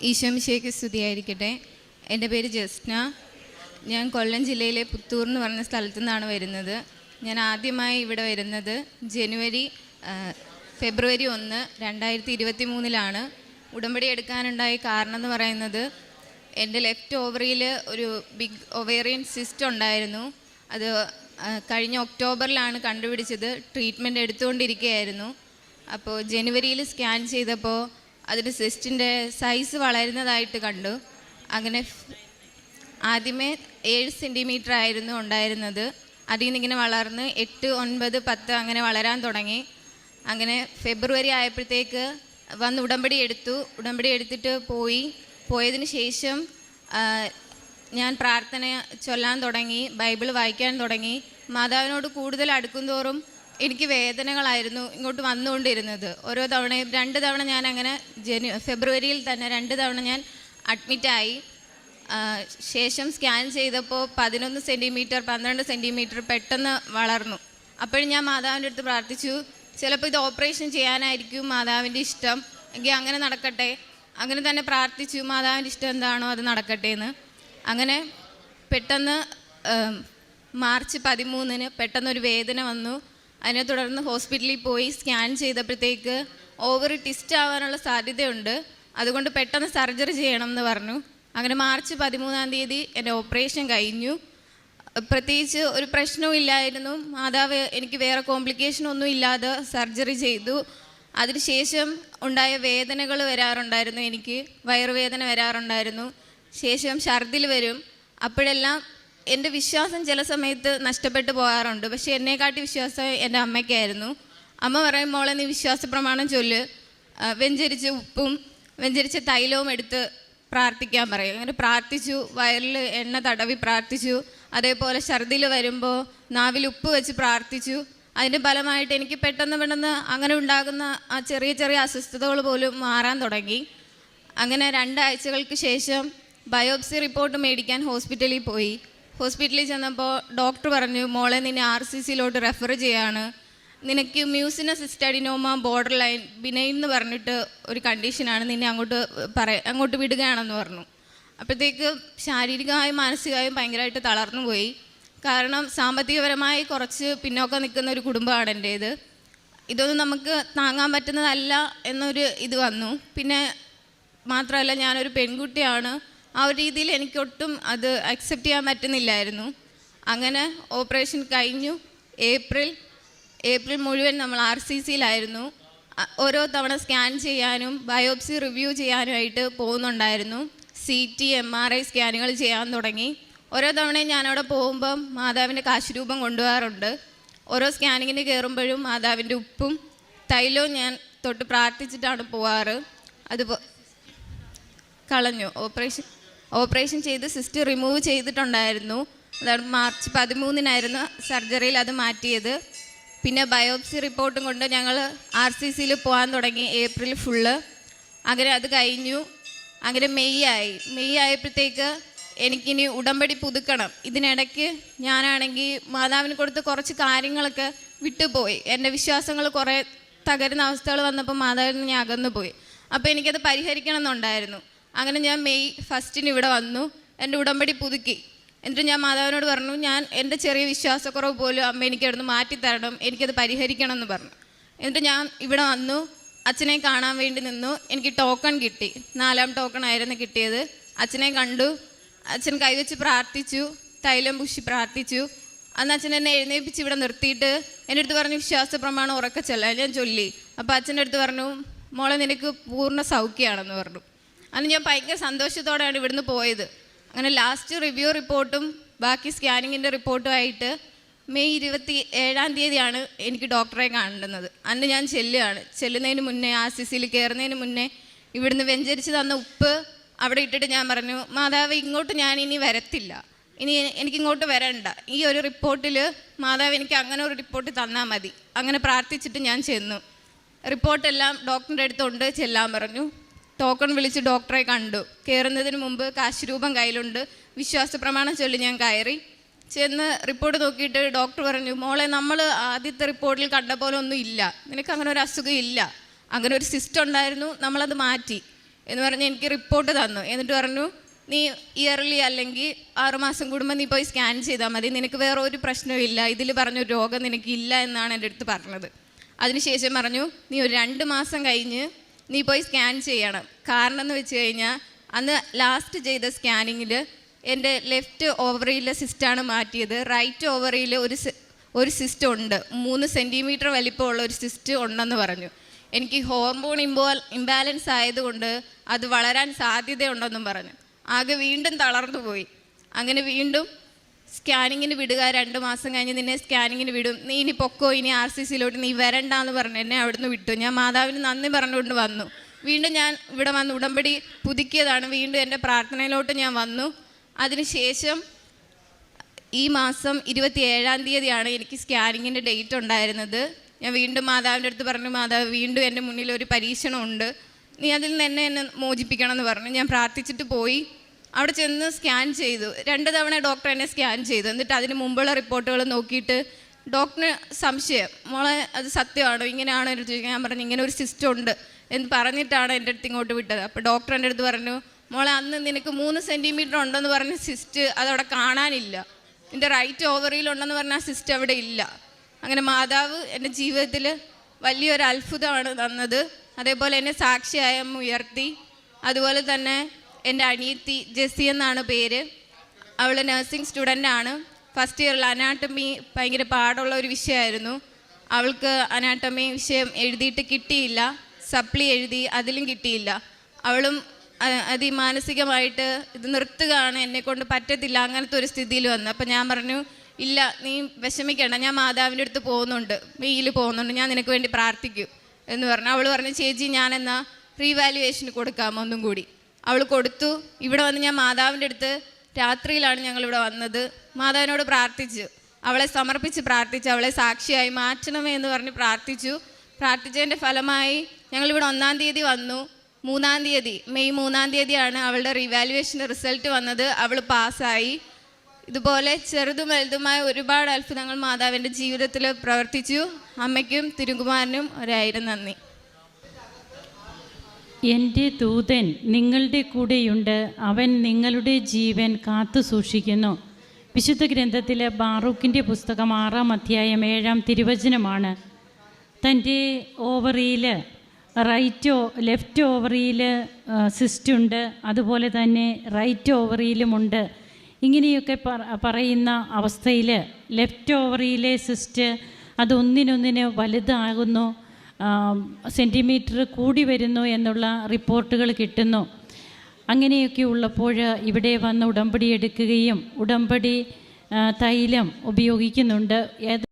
ഈശോമിശിഹായ്ക്ക് സ്തുതിയായിരിക്കട്ടെ. എൻ്റെ പേര് ജസ്ന. ഞാൻ കൊല്ലം ജില്ലയിലെ പുത്തൂർ എന്ന് പറഞ്ഞ സ്ഥലത്തു നിന്നാണ് വരുന്നത്. ഞാൻ ആദ്യമായി ഇവിടെ വരുന്നത് ഫെബ്രുവരി 1, 2023 ഉടമ്പടി എടുക്കാനുണ്ടായ കാരണം എന്ന് പറയുന്നത്, എൻ്റെ ലെഫ്റ്റ് ഓവറിയിൽ ഒരു ബിഗ് ഒവേറിയൻ സിസ്റ്റ് ഉണ്ടായിരുന്നു. അത് കഴിഞ്ഞ ഒക്ടോബറിലാണ് കണ്ടുപിടിച്ചത്. ട്രീറ്റ്മെൻറ്റ് എടുത്തുകൊണ്ടിരിക്കുകയായിരുന്നു. അപ്പോൾ ജനുവരിയിൽ സ്കാൻ ചെയ്തപ്പോൾ അതിൻ്റെ സിസ്റ്റിൻ്റെ സൈസ് വളരുന്നതായിട്ട് കണ്ടു. അങ്ങനെ ആദ്യമേ 7 സെൻറ്റിമീറ്റർ ആയിരുന്നു ഉണ്ടായിരുന്നത്. അതിൽ നിന്നിങ്ങനെ വളർന്ന് 8, 9, 10 അങ്ങനെ വളരാൻ തുടങ്ങി. അങ്ങനെ ഫെബ്രുവരി ആയപ്പോഴത്തേക്ക് വന്ന് ഉടമ്പടി എടുത്തിട്ട് പോയതിന് ശേഷം ഞാൻ പ്രാർത്ഥന ചൊല്ലാൻ തുടങ്ങി, ബൈബിൾ വായിക്കാൻ തുടങ്ങി. മാതാവിനോട് കൂടുതൽ അടുക്കുന്തോറും എനിക്ക് വേദനകളായിരുന്നു ഇങ്ങോട്ട് വന്നുകൊണ്ടിരുന്നത്. ഓരോ തവണയും 2 തവണ ഞാൻ അങ്ങനെ ഫെബ്രുവരിയിൽ തന്നെ 2 തവണ ഞാൻ അഡ്മിറ്റായി. ശേഷം സ്കാൻ ചെയ്തപ്പോൾ 11 സെൻറ്റിമീറ്റർ 12 സെൻറ്റിമീറ്റർ പെട്ടെന്ന് വളർന്നു. അപ്പോഴും ഞാൻ മാതാവിൻ്റെ അടുത്ത് പ്രാർത്ഥിച്ചു, ചിലപ്പോൾ ഇത് ഓപ്പറേഷൻ ചെയ്യാനായിരിക്കും മാതാവിൻ്റെ ഇഷ്ടം, എങ്കിൽ അങ്ങനെ നടക്കട്ടെ. അങ്ങനെ തന്നെ പ്രാർത്ഥിച്ചു, മാതാവിൻ്റെ ഇഷ്ടം എന്താണോ അത് നടക്കട്ടെ എന്ന്. അങ്ങനെ പെട്ടെന്ന് മാർച്ച് 13 പെട്ടെന്നൊരു വേദന വന്നു. അതിനെ തുടർന്ന് ഹോസ്പിറ്റലിൽ പോയി സ്കാൻ ചെയ്തപ്പോഴത്തേക്ക് ഓവറി ട്വിസ്റ്റ് ആവാനുള്ള സാധ്യതയുണ്ട്, അതുകൊണ്ട് പെട്ടെന്ന് സർജറി ചെയ്യണം എന്ന് പറഞ്ഞു. അങ്ങനെ മാർച്ച് 13 എൻ്റെ ഓപ്പറേഷൻ കഴിഞ്ഞു. പ്രത്യേകിച്ച് ഒരു പ്രശ്നവും ഇല്ലായിരുന്നു. മാതാവ് എനിക്ക് വേറെ കോംപ്ലിക്കേഷനൊന്നും ഇല്ലാതെ സർജറി ചെയ്തു. അതിനുശേഷം ഉണ്ടായ വേദനകൾ വരാറുണ്ടായിരുന്നു. എനിക്ക് വയറുവേദന വരാറുണ്ടായിരുന്നു. ശേഷം ഛർദിൽ വരും. അപ്പോഴെല്ലാം എൻ്റെ വിശ്വാസം ചില സമയത്ത് നഷ്ടപ്പെട്ടു പോകാറുണ്ട്. പക്ഷേ എന്നെക്കാട്ടി വിശ്വാസം എൻ്റെ അമ്മയ്ക്കായിരുന്നു. അമ്മ പറയും, മോളെ നീ വിശ്വാസ പ്രമാണം ചൊല്ല്, വെഞ്ചരിച്ച ഉപ്പും വെഞ്ചരിച്ച തൈലവും എടുത്ത് പ്രാർത്ഥിക്കാൻ പറയും. അങ്ങനെ പ്രാർത്ഥിച്ചു, വയറിൽ എണ്ണ തടവി പ്രാർത്ഥിച്ചു. അതേപോലെ ഛർദിൽ വരുമ്പോൾ നാവിൽ ഉപ്പ് വെച്ച് പ്രാർത്ഥിച്ചു. അതിൻ്റെ ഫലമായിട്ട് എനിക്ക് പെട്ടെന്ന് അങ്ങനെ ഉണ്ടാകുന്ന ആ ചെറിയ ചെറിയ അസ്വസ്ഥതകൾ പോലും മാറാൻ തുടങ്ങി. അങ്ങനെ 2 ആഴ്ചകൾക്ക് ശേഷം ബയോപ്സി റിപ്പോർട്ട് മേടിക്കാൻ ഹോസ്പിറ്റലിൽ പോയി. ഹോസ്പിറ്റലിൽ ചെന്നപ്പോൾ ഡോക്ടർ പറഞ്ഞു, മോളെ നിന്നെ RCCയിലോട്ട് റെഫർ ചെയ്യാണ്, നിനക്ക് മ്യൂസിനസ് സിസ്റ്റഡിനോമ ബോർഡർ ലൈൻ ബിനൈൻ എന്ന് പറഞ്ഞിട്ട് ഒരു കണ്ടീഷനാണ്, നിന്നെ അങ്ങോട്ട് വിടുകയാണെന്ന് പറഞ്ഞു. അപ്പോഴത്തേക്ക് ശാരീരികമായും മാനസികമായും ഭയങ്കരമായിട്ട് തളർന്നു പോയി. കാരണം സാമ്പത്തികപരമായി കുറച്ച് പിന്നോക്കം നിൽക്കുന്ന ഒരു കുടുംബമാണ് എൻ്റേത്. ഇതൊന്നും നമുക്ക് താങ്ങാൻ പറ്റുന്നതല്ല എന്നൊരു ഇത് വന്നു. പിന്നെ മാത്രമല്ല, ഞാനൊരു പെൺകുട്ടിയാണ്. ആ ഒരു രീതിയിൽ എനിക്കൊട്ടും അത് അക്സെപ്റ്റ് ചെയ്യാൻ പറ്റുന്നില്ലായിരുന്നു. അങ്ങനെ ഓപ്പറേഷൻ കഴിഞ്ഞു. ഏപ്രിൽ മുഴുവൻ നമ്മൾ RCCയിലായിരുന്നു. ഓരോ തവണ സ്കാൻ ചെയ്യാനും ബയോപ്സി റിവ്യൂ ചെയ്യാനുമായിട്ട് പോകുന്നുണ്ടായിരുന്നു. CT MRI സ്കാനുകൾ ചെയ്യാൻ തുടങ്ങി. ഓരോ തവണയും ഞാനവിടെ പോകുമ്പം മാതാവിൻ്റെ കാശുരൂപം കൊണ്ടുപോകാറുണ്ട്. ഓരോ സ്കാനിങ്ങിന് കയറുമ്പോഴും മാതാവിൻ്റെ ഉപ്പും തൈലവും ഞാൻ തൊട്ട് പ്രാർത്ഥിച്ചിട്ടാണ് പോവാറ്. അത് കളഞ്ഞു. ഓപ്പറേഷൻ ചെയ്ത് സിസ്റ്റ് റിമൂവ് ചെയ്തിട്ടുണ്ടായിരുന്നു. അതാണ് മാർച്ച് 13 സർജറിയിൽ അത് മാറ്റിയത്. പിന്നെ ബയോപ്സി റിപ്പോർട്ടും കൊണ്ട് ഞങ്ങൾ RCCയിൽ പോകാൻ തുടങ്ങി ഏപ്രിൽ ഫുള്ള്. അങ്ങനെ അത് കഴിഞ്ഞു. അങ്ങനെ മെയ് ആയപ്പോഴത്തേക്ക് എനിക്കിനി ഉടമ്പടി പുതുക്കണം. ഇതിനിടയ്ക്ക് ഞാനാണെങ്കിൽ മാതാവിന് കൊടുത്ത് കുറച്ച് കാര്യങ്ങളൊക്കെ വിട്ടുപോയി. എൻ്റെ വിശ്വാസങ്ങൾ കുറേ തകരുന്ന അവസ്ഥകൾ വന്നപ്പോൾ മാതാവിൽ നിന്ന് ഞാൻ അകന്നുപോയി. അപ്പോൾ എനിക്കത് പരിഹരിക്കണം എന്നുണ്ടായിരുന്നു. അങ്ങനെ ഞാൻ മെയ് 1 ഇവിടെ വന്നു, എൻ്റെ ഉടമ്പടി പുതുക്കി. എന്നിട്ട് ഞാൻ മാതാവിനോട് പറഞ്ഞു, ഞാൻ എൻ്റെ ചെറിയ വിശ്വാസക്കുറവ് പോലും അമ്മ എനിക്ക് അവിടുന്ന് മാറ്റിത്തരണം, എനിക്കത് പരിഹരിക്കണം എന്ന് പറഞ്ഞു. എന്നിട്ട് ഞാൻ ഇവിടെ വന്നു, അച്ഛനെ കാണാൻ വേണ്ടി നിന്നു. എനിക്ക് ടോക്കൺ കിട്ടി. 4ാം ടോക്കൺ ആയിരുന്നു കിട്ടിയത്. അച്ഛനെ കണ്ടു. അച്ഛൻ കൈവച്ച് പ്രാർത്ഥിച്ചു, തൈലം പൂശി പ്രാർത്ഥിച്ചു. അന്ന് അച്ഛൻ എന്നെ എഴുന്നേൽപ്പിച്ച് ഇവിടെ നിർത്തിയിട്ട് എൻ്റെ അടുത്ത് പറഞ്ഞു, വിശ്വാസ പ്രമാണം ഉറക്കെ ചൊല്ലാൻ. ഞാൻ ചൊല്ലി. അപ്പോൾ അച്ഛൻ്റെ അടുത്ത് പറഞ്ഞു, മോളെ നിനക്ക് പൂർണ്ണ സൗഖ്യമാണെന്ന് പറഞ്ഞു. അന്ന് ഞാൻ ഭയങ്കര സന്തോഷത്തോടെയാണ് ഇവിടുന്ന് പോയത്. അങ്ങനെ ലാസ്റ്റ് റിവ്യൂ റിപ്പോർട്ടും ബാക്കി സ്കാനിങ്ങിൻ്റെ റിപ്പോർട്ടുമായിട്ട് മെയ് 27 എനിക്ക് ഡോക്ടറെ കാണുന്നത്. അന്ന് ഞാൻ ചെല്ലുന്നതിന് മുന്നേ RCCയിൽ കയറുന്നതിന് മുന്നേ ഇവിടുന്ന് വെഞ്ചരിച്ച് തന്ന ഉപ്പ് അവിടെ ഇട്ടിട്ട് ഞാൻ പറഞ്ഞു, മാതാവ് ഇങ്ങോട്ട് ഞാൻ ഇനി വരത്തില്ല, ഇനി എനിക്കിങ്ങോട്ട് വരണ്ട. ഈ ഒരു റിപ്പോർട്ടിൽ മാതാവ് എനിക്ക് അങ്ങനെ ഒരു റിപ്പോർട്ട് തന്നാൽ മതി. അങ്ങനെ പ്രാർത്ഥിച്ചിട്ട് ഞാൻ ചെന്നു. റിപ്പോർട്ടെല്ലാം ഡോക്ടറിൻ്റെ അടുത്തുണ്ട്, ചെല്ലാൻ പറഞ്ഞു. ടോക്കൺ വിളിച്ച് ഡോക്ടറെ കണ്ടു. കയറുന്നതിന് മുമ്പ് കാശുരൂപം കയ്യിലുണ്ട്. വിശ്വാസ പ്രമാണം ചൊല്ലി ഞാൻ കയറി ചെന്ന് റിപ്പോർട്ട് നോക്കിയിട്ട് ഡോക്ടർ പറഞ്ഞു, മോളെ നമ്മൾ ആദ്യത്തെ റിപ്പോർട്ടിൽ കണ്ട പോലെ ഒന്നും ഇല്ല, നിനക്ക് അങ്ങനെ ഒരു അസുഖം ഇല്ല, അങ്ങനെ ഒരു സിസ്റ്റ് ഉണ്ടായിരുന്നു, നമ്മളത് മാറ്റി. എന്ന് പറഞ്ഞ് എനിക്ക് റിപ്പോർട്ട് തന്നു. എന്നിട്ട് പറഞ്ഞു, നീ ഇയർലി അല്ലെങ്കിൽ 6 മാസം കൂടുമ്പോൾ നീ പോയി സ്കാൻ ചെയ്താൽ മതി, നിനക്ക് വേറെ ഒരു പ്രശ്നവും ഇല്ല, ഇതിൽ പറഞ്ഞൊരു രോഗം നിനക്കില്ല എന്നാണ് എൻ്റെ അടുത്ത് പറഞ്ഞത്. അതിനുശേഷം പറഞ്ഞു, നീ ഒരു 2 മാസം കഴിഞ്ഞ് നീ പോയി സ്കാൻ ചെയ്യണം. കാരണം എന്ന് വെച്ച് കഴിഞ്ഞാൽ അന്ന് ലാസ്റ്റ് ചെയ്ത സ്കാനിങ്ങിൽ എൻ്റെ ലെഫ്റ്റ് ഓവറിയിലെ സിസ്റ്റാണ് മാറ്റിയത്. റൈറ്റ് ഓവറിയിൽ ഒരു സിസ്റ്റ് ഉണ്ട്, 3 സെൻറ്റിമീറ്റർ വലിപ്പമുള്ള ഒരു സിസ്റ്റ് ഉണ്ടെന്ന് പറഞ്ഞു. എനിക്ക് ഹോർമോൺ ഇംബാലൻസ് ആയതുകൊണ്ട് അത് വളരാൻ സാധ്യതയുണ്ടെന്നും പറഞ്ഞു. ആകെ വീണ്ടും തളർന്നു പോയി. അങ്ങനെ വീണ്ടും സ്കാനിങ്ങിന് വിടുക, 2 മാസം കഴിഞ്ഞ് നിന്നെ സ്കാനിങ്ങിന് വിടും, നീ ഇനി പൊക്കോ, ഇനി RCCയിലോട്ട് നീ വരണ്ടെന്ന് പറഞ്ഞു എന്നെ അവിടുന്ന് വിട്ടു. ഞാൻ മാതാവിന് നന്ദി പറഞ്ഞുകൊണ്ട് വന്നു. വീണ്ടും ഞാൻ ഇവിടെ വന്ന് ഉടമ്പടി പുതുക്കിയതാണ്. വീണ്ടും എൻ്റെ പ്രാർത്ഥനയിലോട്ട് ഞാൻ വന്നു. അതിനുശേഷം ഈ മാസം 27-ാം തീയതിയാണ് എനിക്ക് സ്കാനിങ്ങിൻ്റെ ഡേറ്റ് ഉണ്ടായിരുന്നത്. ഞാൻ വീണ്ടും മാതാവിൻ്റെ അടുത്ത് പറഞ്ഞു, മാതാവ് വീണ്ടും എൻ്റെ മുന്നിൽ ഒരു പരീക്ഷണമുണ്ട്, നീ അതിൽ നിന്ന് എന്നെ മോചിപ്പിക്കണം എന്ന് പറഞ്ഞു. ഞാൻ പ്രാർത്ഥിച്ചിട്ട് പോയി. അവിടെ ചെന്ന് സ്കാൻ ചെയ്തു. 2 തവണ ഡോക്ടർ എന്നെ സ്കാൻ ചെയ്തു. എന്നിട്ട് അതിന് മുമ്പുള്ള റിപ്പോർട്ടുകൾ നോക്കിയിട്ട് ഡോക്ടറിന് സംശയം, മോളെ അത് സത്യമാണോ, ഇങ്ങനെയാണോ എന്ന് ചോദിക്കാൻ. ഞാൻ പറഞ്ഞു, ഇങ്ങനെ ഒരു സിസ്റ്റം ഉണ്ട് എന്ന് പറഞ്ഞിട്ടാണ് എൻ്റെ അടുത്ത് ഇങ്ങോട്ട് വിട്ടത്. അപ്പോൾ ഡോക്ടർ എൻ്റെ അടുത്ത് പറഞ്ഞു, മോളെ അന്ന് നിനക്ക് 3 സെൻറ്റിമീറ്റർ ഉണ്ടെന്ന് പറഞ്ഞ സിസ്റ്റ് അതവിടെ കാണാനില്ല, എൻ്റെ റൈറ്റ് ഓവറിയിലുണ്ടെന്ന് പറഞ്ഞ ആ സിസ്റ്റ് അവിടെ ഇല്ല. അങ്ങനെ മാതാവ് എൻ്റെ ജീവിതത്തിൽ വലിയൊരു അത്ഭുതമാണ് തന്നത്. അതേപോലെ എന്നെ സാക്ഷിയായ ഉയർത്തി. അതുപോലെ തന്നെ എൻ്റെ അനിയത്തി ജെസ്സി എന്നാണ് പേര്. അവൾ നഴ്സിംഗ് സ്റ്റുഡൻ്റാണ്. ഫസ്റ്റ് ഇയറിൽ അനാട്ടമി ഭയങ്കര പാടുള്ള ഒരു വിഷയമായിരുന്നു. അവൾക്ക് അനാട്ടമി വിഷയം എഴുതിയിട്ട് കിട്ടിയില്ല. സപ്ലി എഴുതി, അതിലും കിട്ടിയില്ല. അവളും മാനസികമായിട്ട് ഇത് നിർത്തുകയാണ്, എന്നെക്കൊണ്ട് പറ്റത്തില്ല, അങ്ങനത്തെ ഒരു സ്ഥിതിയിൽ വന്നു. അപ്പം ഞാൻ പറഞ്ഞു, ഇല്ല നീ വിഷമിക്കേണ്ട, ഞാൻ മാതാവിൻ്റെ അടുത്ത് പോകുന്നുണ്ട്, മെയ്യിൽ പോകുന്നുണ്ട്, ഞാൻ നിനക്ക് വേണ്ടി പ്രാർത്ഥിക്കും എന്ന് പറഞ്ഞു. അവൾ പറഞ്ഞു, ചേച്ചി ഞാനെന്നാ റീവാലുവേഷന് കൊടുക്കാം ഒന്നും കൂടി. അവൾ കൊടുത്തു. ഇവിടെ വന്ന് ഞാൻ മാതാവിൻ്റെ അടുത്ത് രാത്രിയിലാണ് ഞങ്ങളിവിടെ വന്നത്. മാതാവിനോട് പ്രാർത്ഥിച്ചു, അവളെ സമർപ്പിച്ച് പ്രാർത്ഥിച്ചു, അവളെ സാക്ഷിയായി മാറ്റണമേ എന്ന് പറഞ്ഞ് പ്രാർത്ഥിച്ചു. പ്രാർത്ഥിച്ചതിൻ്റെ ഫലമായി ഞങ്ങളിവിടെ 1-ാം തീയതി വന്നു. 3-ാം തീയതി മെയ് 3-ാം തീയതിയാണ് അവളുടെ റിവാലുവേഷൻ റിസൾട്ട് വന്നത്. അവൾ പാസ്സായി. ഇതുപോലെ ചെറുതും വലുതുമായ ഒരുപാട് അത്ഭുതങ്ങൾ മാതാവിൻ്റെ ജീവിതത്തിൽ പ്രവർത്തിച്ചു. അമ്മയ്ക്കും തിരുകുമാരനും 1000 നന്ദി. എൻ്റെ ദൂതൻ നിങ്ങളുടെ കൂടെയുണ്ട്, അവൻ നിങ്ങളുടെ ജീവൻ കാത്തു സൂക്ഷിക്കുന്നു. വിശുദ്ധ ഗ്രന്ഥത്തിലെ ബാറൂക്കിൻ്റെ പുസ്തകം 6-ാം അധ്യായം 7-ാം തിരുവചനമാണ്. തൻ്റെ ഓവറിയിൽ ലെഫ്റ്റ് ഓവറിയിൽ സിസ്റ്റുണ്ട്, അതുപോലെ തന്നെ റൈറ്റ് ഓവറിയിലുമുണ്ട്. ഇങ്ങനെയൊക്കെ പറയുന്ന അവസ്ഥയിൽ ലെഫ്റ്റ് ഓവറിയിലെ സിസ്റ്റ് അത് ഒന്നിനൊന്നിന് വലുതാകുന്നു, സെൻറ്റിമീറ്റർ കൂടി വരുന്നു എന്നുള്ള റിപ്പോർട്ടുകൾ കിട്ടുന്നു. അങ്ങനെയൊക്കെ ഉള്ളപ്പോൾ ഇവിടെ വന്ന് ഉടമ്പടി എടുക്കുകയും ഉടമ്പടി തൈലം ഉപയോഗിക്കുന്നുണ്ട്.